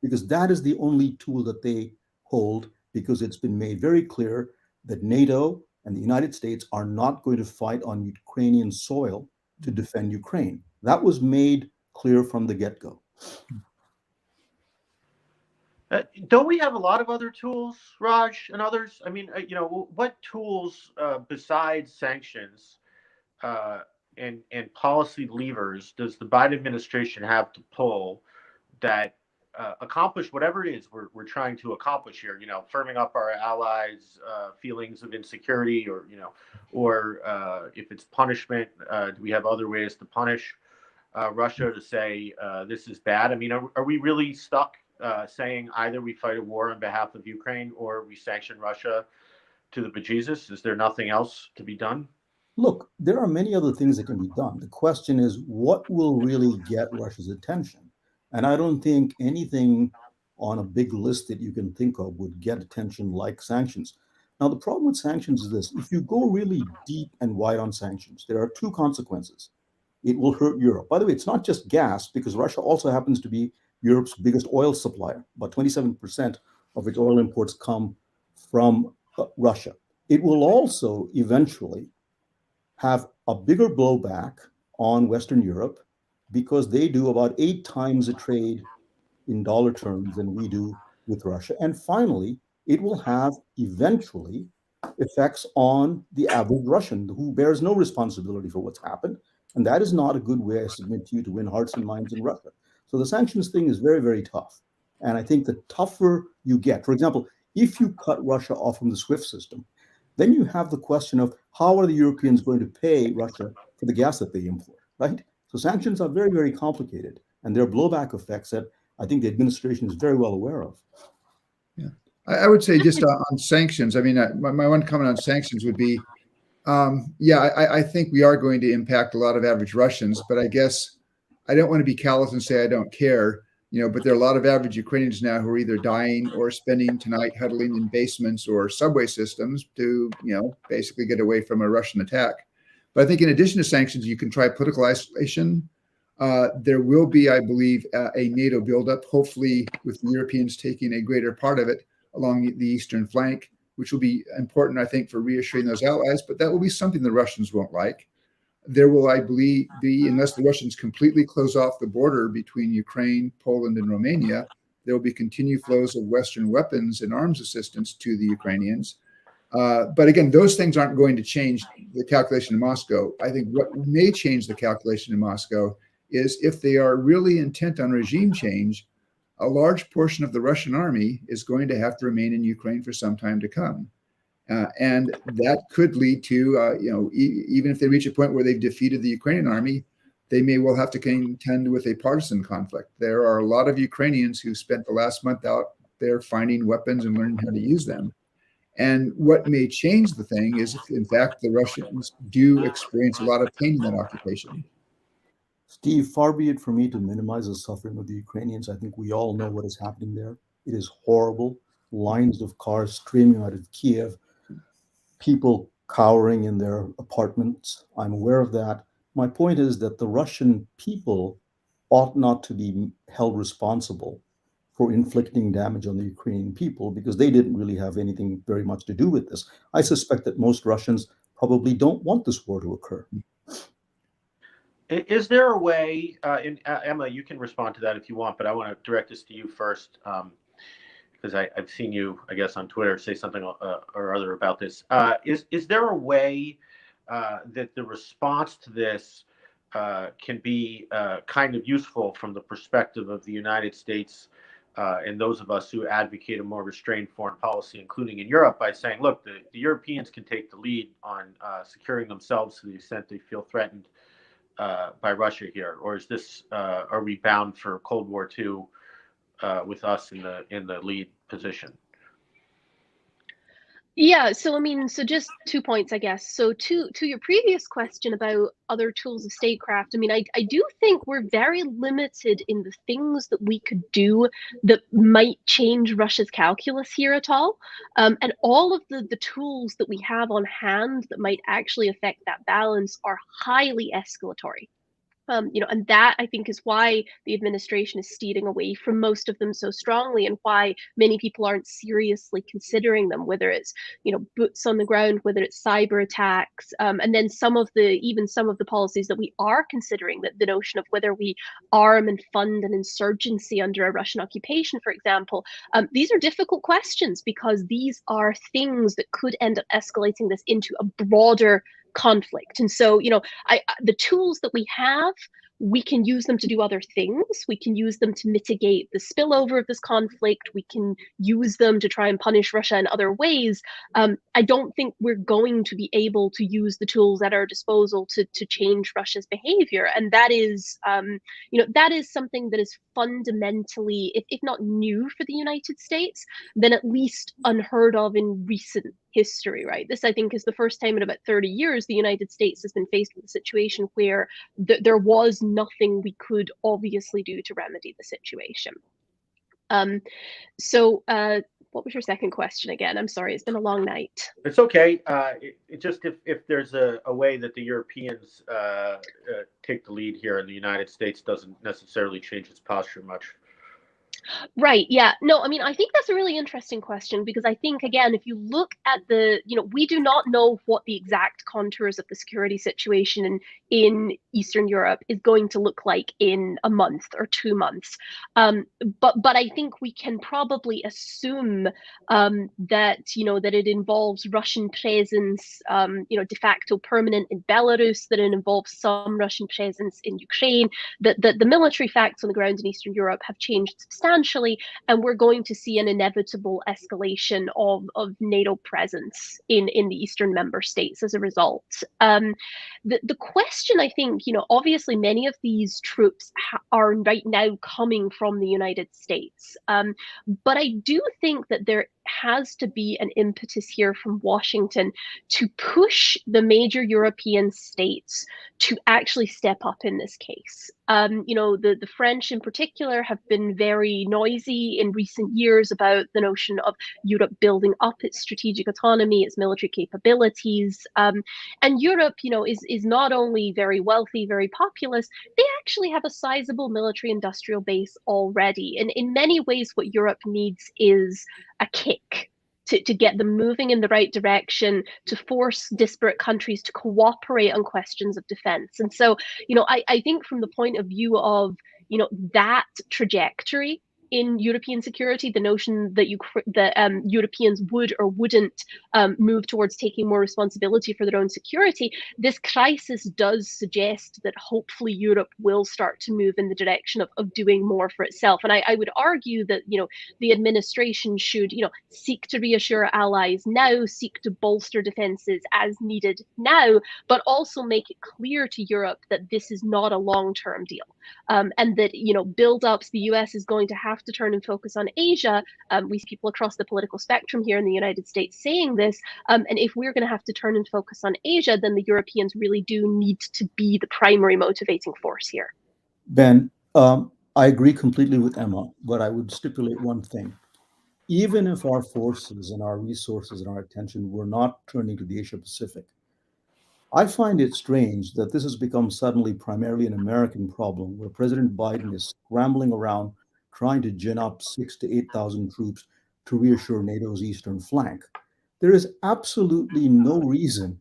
because that is the only tool that they hold, because it's been made very clear that NATO and the United States are not going to fight on Ukrainian soil to defend Ukraine. That was made clear from the get-go. Don't we have a lot of other tools, Raj, and others? I mean, what tools besides sanctions and policy levers does the Biden administration have to pull that accomplish whatever it is we're trying to accomplish here? Firming up our allies' feelings of insecurity, or if it's punishment, do we have other ways to punish Russia to say this is bad? I mean, are we really stuck saying either we fight a war on behalf of Ukraine or we sanction Russia to the bejesus? Is there nothing else to be done? Look, there are many other things that can be done. The question is, what will really get Russia's attention? And I don't think anything on a big list that you can think of would get attention like sanctions. Now, the problem with sanctions is this: if you go really deep and wide on sanctions, there are two consequences. It will hurt Europe. By the way, it's not just gas, because Russia also happens to be Europe's biggest oil supplier. About 27% of its oil imports come from Russia. It will also eventually have a bigger blowback on Western Europe, because they do about 8 times the trade in dollar terms than we do with Russia. And finally, it will have eventually effects on the average Russian, who bears no responsibility for what's happened. And that is not a good way, I submit to you, to win hearts and minds in Russia. So the sanctions thing is very, very tough. And I think the tougher you get, for example, If you cut Russia off from the SWIFT system, then you have the question of how are the Europeans going to pay Russia for the gas that they import, right? So sanctions are very, very complicated, and there are blowback effects that I think the administration is very well aware of. Yeah, I would say just on sanctions. I mean, my one comment on sanctions would be, yeah, I think we are going to impact a lot of average Russians, but I guess I don't want to be callous and say I don't care. But there are a lot of average Ukrainians now who are either dying or spending tonight huddling in basements or subway systems to, basically get away from a Russian attack. But I think in addition to sanctions, you can try political isolation. There will be, I believe, a NATO buildup, hopefully with the Europeans taking a greater part of it along the eastern flank, which will be important, I think, for reassuring those allies. But that will be something the Russians won't like. There will, I believe, be, unless the Russians completely close off the border between Ukraine, Poland, and Romania, there will be continued flows of Western weapons and arms assistance to the Ukrainians. But again, those things aren't going to change the calculation in Moscow. I think what may change the calculation in Moscow is if they are really intent on regime change, a large portion of the Russian army is going to have to remain in Ukraine for some time to come. And that could lead to, even if they reach a point where they've defeated the Ukrainian army, they may well have to contend with a partisan conflict. There are a lot of Ukrainians who spent the last month out there finding weapons and learning how to use them. And what may change the thing is if, in fact, the Russians do experience a lot of pain in that occupation. Steve, far be it for me to minimize the suffering of the Ukrainians. I think we all know what is happening there. It is horrible. Lines of cars streaming out of Kiev, people cowering in their apartments. I'm aware of that. My point is that the Russian people ought not to be held responsible for inflicting damage on the Ukrainian people because they didn't really have anything very much to do with this. I suspect that most Russians probably don't want this war to occur. Is there a way, Emma, you can respond to that if you want, but I want to direct this to you first. Because I've seen you, I guess, on Twitter say something or other about this. Is there a way that the response to this can be kind of useful from the perspective of the United States and those of us who advocate a more restrained foreign policy, including in Europe, by saying, look, the Europeans can take the lead on securing themselves to the extent they feel threatened by Russia here? Or is this, are we bound for Cold War II with us in the lead position? Yeah, so just 2 points, I guess. So to your previous question about other tools of statecraft, I do think we're very limited in the things that we could do that might change Russia's calculus here at all. And all of the tools that we have on hand that might actually affect that balance are highly escalatory. And that I think is why the administration is steering away from most of them so strongly, and why many people aren't seriously considering them, whether it's boots on the ground, whether it's cyber attacks, and then some of the policies that we are considering, that the notion of whether we arm and fund an insurgency under a Russian occupation, for example. These are difficult questions because these are things that could end up escalating this into a broader conflict. And so, the tools that we have, we can use them to do other things. We can use them to mitigate the spillover of this conflict. We can use them to try and punish Russia in other ways. I don't think we're going to be able to use the tools at our disposal to change Russia's behavior. And that is, that is something that is fundamentally, if not new for the United States, then at least unheard of in recent history, right? This, I think, is the first time in about 30 years the United States has been faced with a situation where there was nothing we could obviously do to remedy the situation. So what was your second question again? I'm sorry, it's been a long night. It's okay. It just if there's a way that the Europeans take the lead here and the United States doesn't necessarily change its posture much. Right. Yeah. No, I think that's a really interesting question, because I think, again, if you look at we do not know what the exact contours of the security situation in Eastern Europe is going to look like in a month or 2 months. But I think we can probably assume that, that it involves Russian presence, de facto permanent in Belarus, that it involves some Russian presence in Ukraine, that the military facts on the ground in Eastern Europe have changed substantially substantially, and we're going to see an inevitable escalation of NATO presence in the eastern member states as a result. The question, I think, obviously many of these troops are right now coming from the United States, but I do think that there has to be an impetus here from Washington to push the major European states to actually step up in this case. The French in particular have been very noisy in recent years about the notion of Europe building up its strategic autonomy, its military capabilities. And Europe, is not only very wealthy, very populous, they actually have a sizable military industrial base already. And in many ways, what Europe needs is a kick to get them moving in the right direction, to force disparate countries to cooperate on questions of defense. And so, I think from the point of view of, that trajectory in European security, the notion that Europeans would or wouldn't move towards taking more responsibility for their own security, this crisis does suggest that hopefully Europe will start to move in the direction of doing more for itself. And I would argue that the administration should seek to reassure allies now, seek to bolster defenses as needed now, but also make it clear to Europe that this is not a long-term deal, and that build-ups, the US is going to have to turn and focus on Asia. We see people across the political spectrum here in the United States saying this. And if we're going to have to turn and focus on Asia, then the Europeans really do need to be the primary motivating force here. Ben, I agree completely with Emma, but I would stipulate one thing. Even if our forces and our resources and our attention were not turning to the Asia Pacific, I find it strange that this has become suddenly primarily an American problem, where President Biden is scrambling around trying to gin up 6,000 to 8,000 troops to reassure NATO's eastern flank. There is absolutely no reason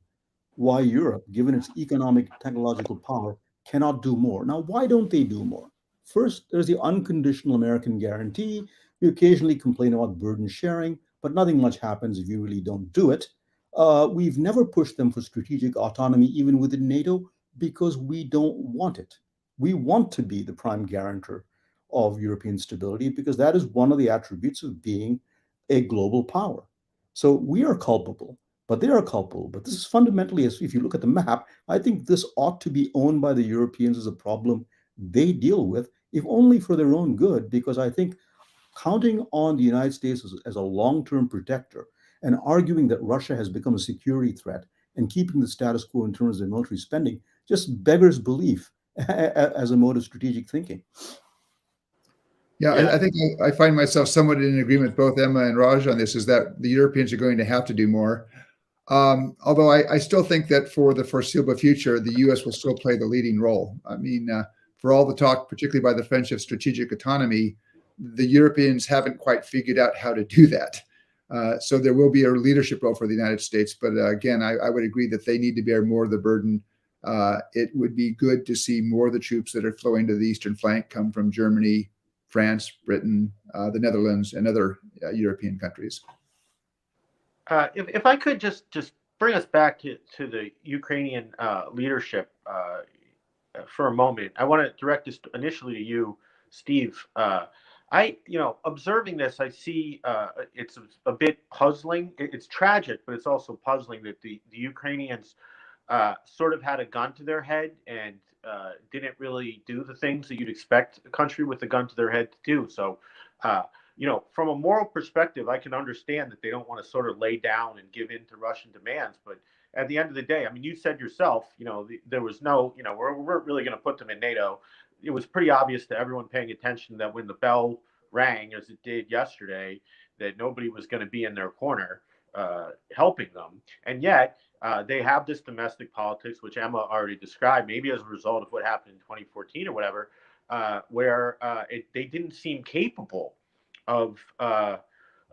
why Europe, given its economic technological power, cannot do more. Now, why don't they do more? First, there's the unconditional American guarantee. We occasionally complain about burden sharing, but nothing much happens if you really don't do it. We've never pushed them for strategic autonomy, even within NATO, because we don't want it. We want to be the prime guarantor of European stability, because that is one of the attributes of being a global power. So we are culpable, but they are culpable. But this is fundamentally, if you look at the map, I think this ought to be owned by the Europeans as a problem they deal with, if only for their own good, because I think counting on the United States as a long-term protector and arguing that Russia has become a security threat and keeping the status quo in terms of military spending just beggars belief as a mode of strategic thinking. Yeah, I think I find myself somewhat in agreement with both Emma and Raj on this, is that the Europeans are going to have to do more. Although I still think that for the foreseeable future, the US will still play the leading role. I mean, for all the talk, particularly by the French, of strategic autonomy, the Europeans haven't quite figured out how to do that. So there will be a leadership role for the United States. But again, I would agree that they need to bear more of the burden. It would be good to see more of the troops that are flowing to the eastern flank come from Germany, France, Britain, the Netherlands, and other European countries. If I could just bring us back to the Ukrainian leadership for a moment, I want to direct this initially to you, Steve. Observing this, I see it's a bit puzzling. It's tragic, but it's also puzzling that the Ukrainians sort of had a gun to their head and didn't really do the things that you'd expect a country with a gun to their head to do. So, from a moral perspective, I can understand that they don't want to sort of lay down and give in to Russian demands. But at the end of the day, I mean, you said yourself, there was no, we're really going to put them in NATO. It was pretty obvious to everyone paying attention that when the bell rang, as it did yesterday, that nobody was going to be in their corner helping them. And yet they have this domestic politics, which Emma already described, maybe as a result of what happened in 2014 or whatever, where they didn't seem capable of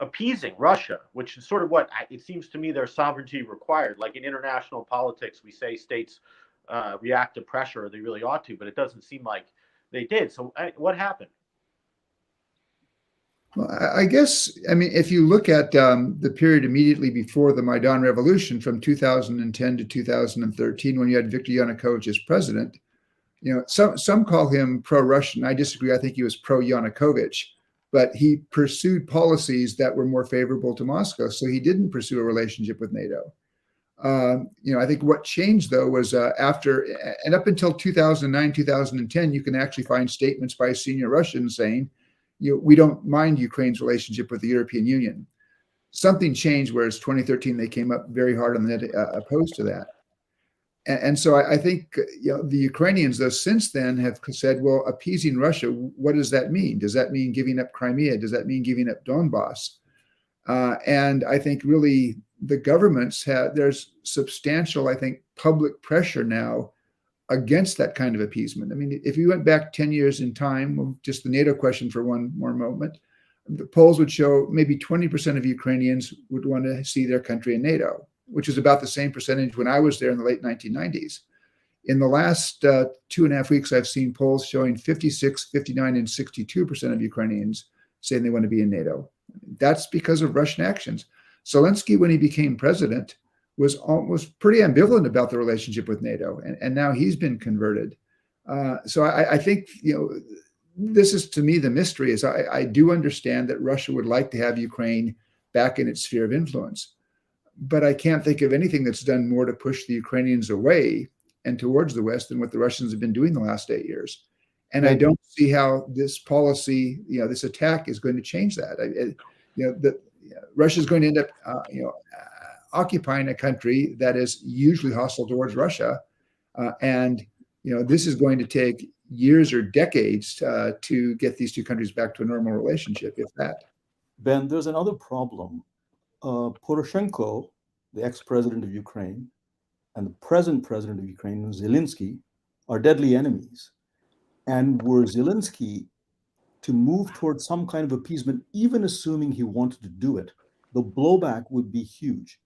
appeasing Russia, which is sort of what it seems to me their sovereignty required. Like in international politics, we say states react to pressure, or they really ought to, but it doesn't seem like they did. So what happened? Well, I guess, I mean, if you look at the period immediately before the Maidan Revolution from 2010 to 2013, when you had Viktor Yanukovych as president, some call him pro-Russian. I disagree. I think he was pro-Yanukovych. but he pursued policies that were more favorable to Moscow. So he didn't pursue a relationship with NATO. I think what changed, though, was after and up until 2009, 2010, you can actually find statements by senior Russians saying, we don't mind Ukraine's relationship with the European Union. Something changed, whereas 2013, they came up very hard on that, opposed to that. And so I think the Ukrainians, though, since then have said, well, appeasing Russia, what does that mean? Does that mean giving up Crimea? Does that mean giving up Donbass? And I think really the governments there's substantial, I think, public pressure now against that kind of appeasement. I mean, if you went back 10 years in time, just the NATO question for one more moment, the polls would show maybe 20% of Ukrainians would want to see their country in NATO, which is about the same percentage when I was there in the late 1990s. In the last 2.5 weeks, I've seen polls showing 56, 59, and 62% of Ukrainians saying they want to be in NATO. That's because of Russian actions. Zelensky, when he became president, was pretty ambivalent about the relationship with NATO, and now he's been converted. So I think this is, to me, the mystery is I do understand that Russia would like to have Ukraine back in its sphere of influence, but I can't think of anything that's done more to push the Ukrainians away and towards the West than what the Russians have been doing the last 8 years. And I don't see how this policy, this attack is going to change that. Russia is going to end up, occupying a country that is usually hostile towards Russia, and this is going to take years or decades to get these two countries back to a normal relationship, if that. Ben, there's another problem. Poroshenko, the ex-president of Ukraine, and the present president of Ukraine, Zelensky, are deadly enemies. And were Zelensky to move towards some kind of appeasement, even assuming he wanted to do it, the blowback would be huge.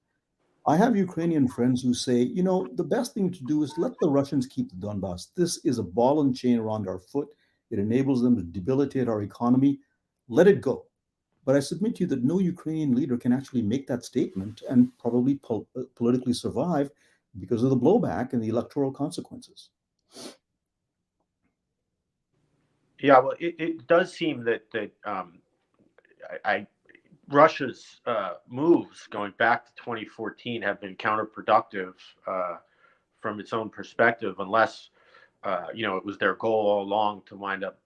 I have Ukrainian friends who say, the best thing to do is let the Russians keep the Donbass. This is a ball and chain around our foot. It enables them to debilitate our economy. Let it go. But I submit to you that no Ukrainian leader can actually make that statement and probably politically survive because of the blowback and the electoral consequences. Yeah, well, it does seem that Russia's moves going back to 2014 have been counterproductive from its own perspective, unless it was their goal all along to wind up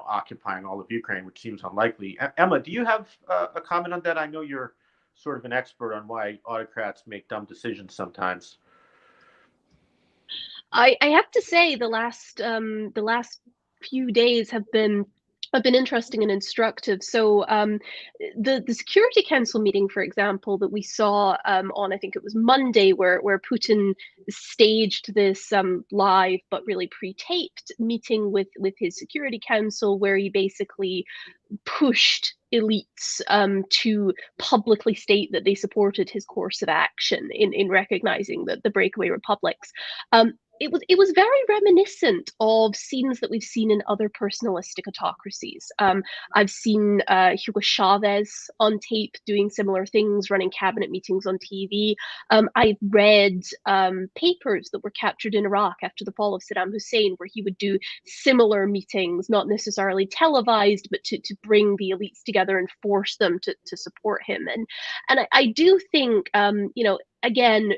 occupying all of Ukraine, which seems unlikely. Emma, do you have a comment on that? I know you're sort of an expert on why autocrats make dumb decisions sometimes. I have to say the last few days have been interesting and instructive. So the Security Council meeting, for example, that we saw on, I think it was Monday, where Putin staged this live but really pre-taped meeting with his Security Council, where he basically pushed elites to publicly state that they supported his course of action in recognizing the breakaway republics. It was very reminiscent of scenes that we've seen in other personalistic autocracies. I've seen Hugo Chavez on tape doing similar things, running cabinet meetings on TV. I read papers that were captured in Iraq after the fall of Saddam Hussein, where he would do similar meetings, not necessarily televised, but to bring the elites together and force them to support him. And I do think, again,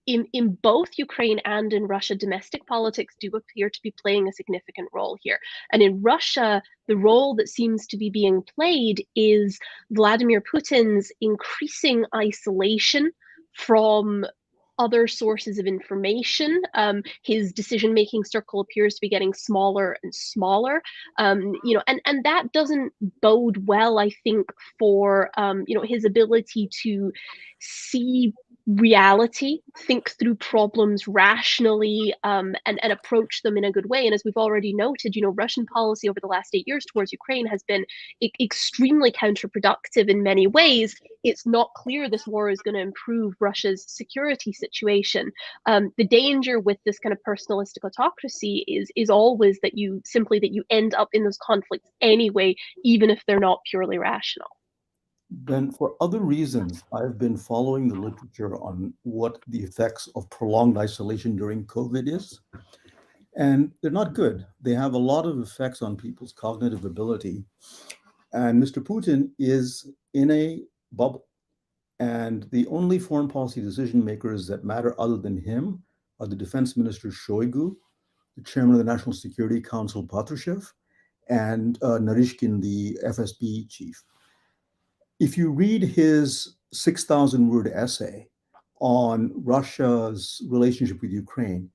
in both Ukraine and in Russia, domestic politics do appear to be playing a significant role here. And in Russia, the role that seems to be being played is Vladimir Putin's increasing isolation from other sources of information. His decision-making circle appears to be getting smaller and smaller, and that doesn't bode well, I think, for his ability to see reality, think through problems rationally, and approach them in a good way. And as we've already noted, Russian policy over the last 8 years towards Ukraine has been extremely counterproductive in many ways. It's not clear this war is going to improve Russia's security situation. The danger with this kind of personalistic autocracy is always that you end up in those conflicts anyway, even if they're not purely rational. Ben, for other reasons, I've been following the literature on what the effects of prolonged isolation during COVID is, and they're not good. They have a lot of effects on people's cognitive ability. And Mr. Putin is in a bubble. And the only foreign policy decision makers that matter other than him are the defense minister Shoigu, the chairman of the National Security Council Patrushev, and Narishkin, the FSB chief. If you read his 6,000-word essay on Russia's relationship with Ukraine,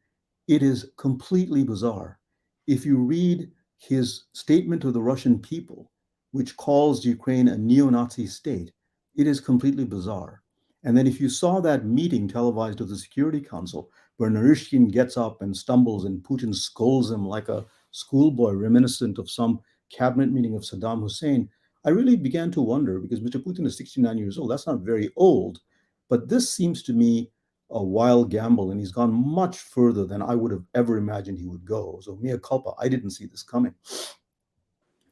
it is completely bizarre. If you read his statement to the Russian people, which calls Ukraine a neo-Nazi state, it is completely bizarre. And then if you saw that meeting televised of the Security Council, where Narishkin gets up and stumbles and Putin scolds him like a schoolboy reminiscent of some cabinet meeting of Saddam Hussein, I really began to wonder, because Mr. Putin is 69 years old, that's not very old, but this seems to me a wild gamble, and he's gone much further than I would have ever imagined he would go. So mea culpa, I didn't see this coming.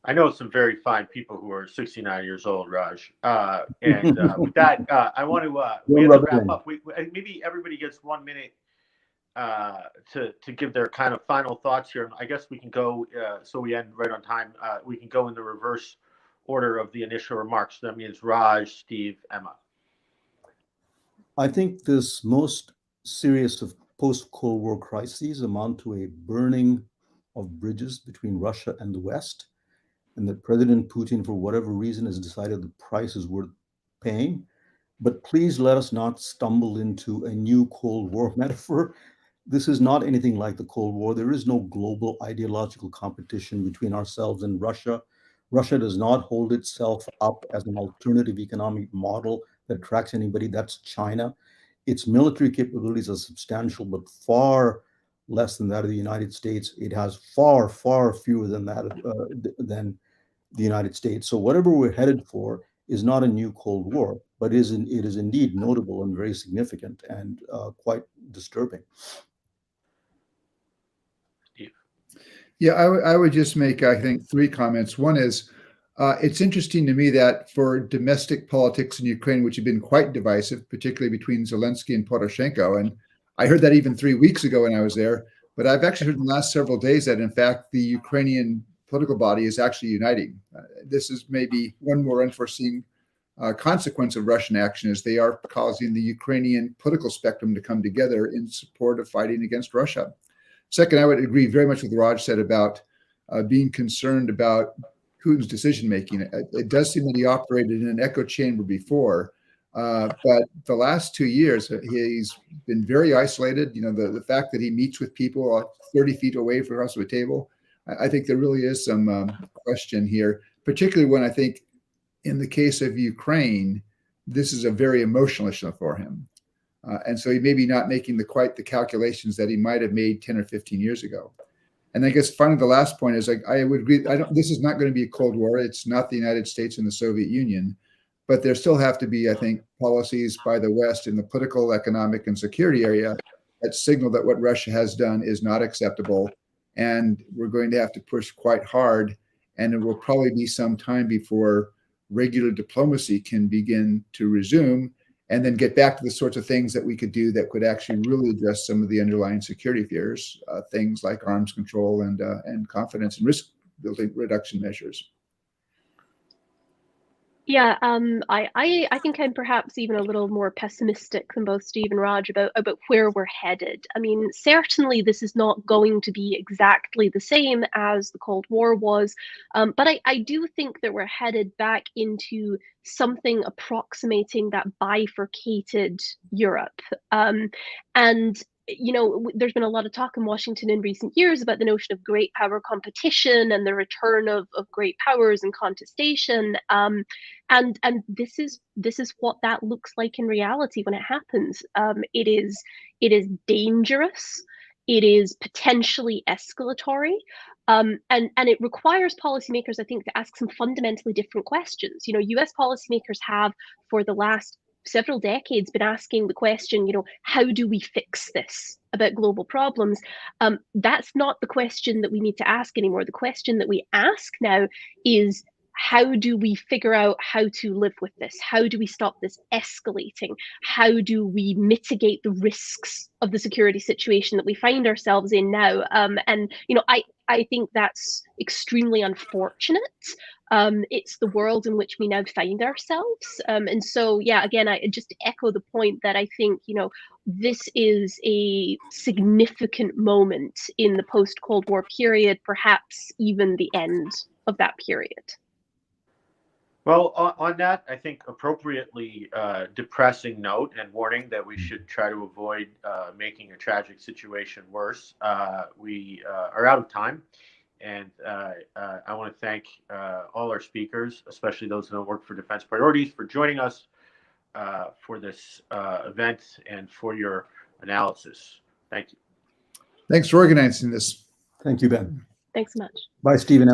I know some very fine people who are 69 years old, Raj. With that, I want to we have to wrap up. Maybe everybody gets 1 minute to give their kind of final thoughts here. I guess we can go, so we end right on time. We can go in the reverse order of the initial remarks. That means Raj, Steve, Emma. I think this most serious of post-Cold War crises amount to a burning of bridges between Russia and the West, and that President Putin, for whatever reason, has decided the price is worth paying. But please let us not stumble into a new Cold War metaphor. This is not anything like the Cold War. There is no global ideological competition between ourselves and Russia. Russia does not hold itself up as an alternative economic model that attracts anybody. That's China. Its military capabilities are substantial, but far less than that of the United States. It has far, far fewer than that than the United States. So whatever we're headed for is not a new Cold War, but it is indeed notable and very significant and quite disturbing. Yeah, I would just make, I think, 3 comments. One is, it's interesting to me that for domestic politics in Ukraine, which have been quite divisive, particularly between Zelensky and Poroshenko, and I heard that even 3 weeks ago when I was there, but I've actually heard in the last several days that, in fact, the Ukrainian political body is actually uniting. This is maybe one more unforeseen consequence of Russian action, is they are causing the Ukrainian political spectrum to come together in support of fighting against Russia. Second, I would agree very much with what Raj said about being concerned about Putin's decision-making. It does seem that he operated in an echo chamber before, but the last 2 years, he's been very isolated. You know, the fact that he meets with people 30 feet away from across the table, I think there really is some question here, particularly when I think in the case of Ukraine, this is a very emotional issue for him. And so he may be not making quite the calculations that he might have made 10 or 15 years ago. And I guess finally, the last point is, I would agree, this is not going to be a Cold War. It's not the United States and the Soviet Union, but there still have to be, I think, policies by the West in the political, economic, and security area that signal that what Russia has done is not acceptable. And we're going to have to push quite hard. And it will probably be some time before regular diplomacy can begin to resume, and then get back to the sorts of things that we could do that could actually really address some of the underlying security fears, things like arms control and confidence and risk building reduction measures. Yeah, I think I'm perhaps even a little more pessimistic than both Steve and Raj about where we're headed. I mean, certainly this is not going to be exactly the same as the Cold War was, but I do think that we're headed back into something approximating that bifurcated Europe. And you know, there's been a lot of talk in Washington in recent years about the notion of great power competition and the return of great powers and contestation. And this is what that looks like in reality when it happens. It is dangerous. It is potentially escalatory. And it requires policymakers, I think, to ask some fundamentally different questions. You know, US policymakers have, for the last several decades, been asking the question, you know, how do we fix this about global problems? That's not the question that we need to ask anymore. The question that we ask now is, how do we figure out how to live with this? How do we stop this escalating? How do we mitigate the risks of the security situation that we find ourselves in now? And you know, I think that's extremely unfortunate. It's the world in which we now find ourselves. And so, yeah, again, I just echo the point that I think, this is a significant moment in the post-Cold War period, perhaps even the end of that period. Well, on that, I think appropriately depressing note and warning that we should try to avoid making a tragic situation worse. We are out of time, and I want to thank all our speakers, especially those who work for Defense Priorities, for joining us for this event and for your analysis. Thank you. Thanks for organizing this. Thank you, Ben. Thanks so much. Bye, Stephen.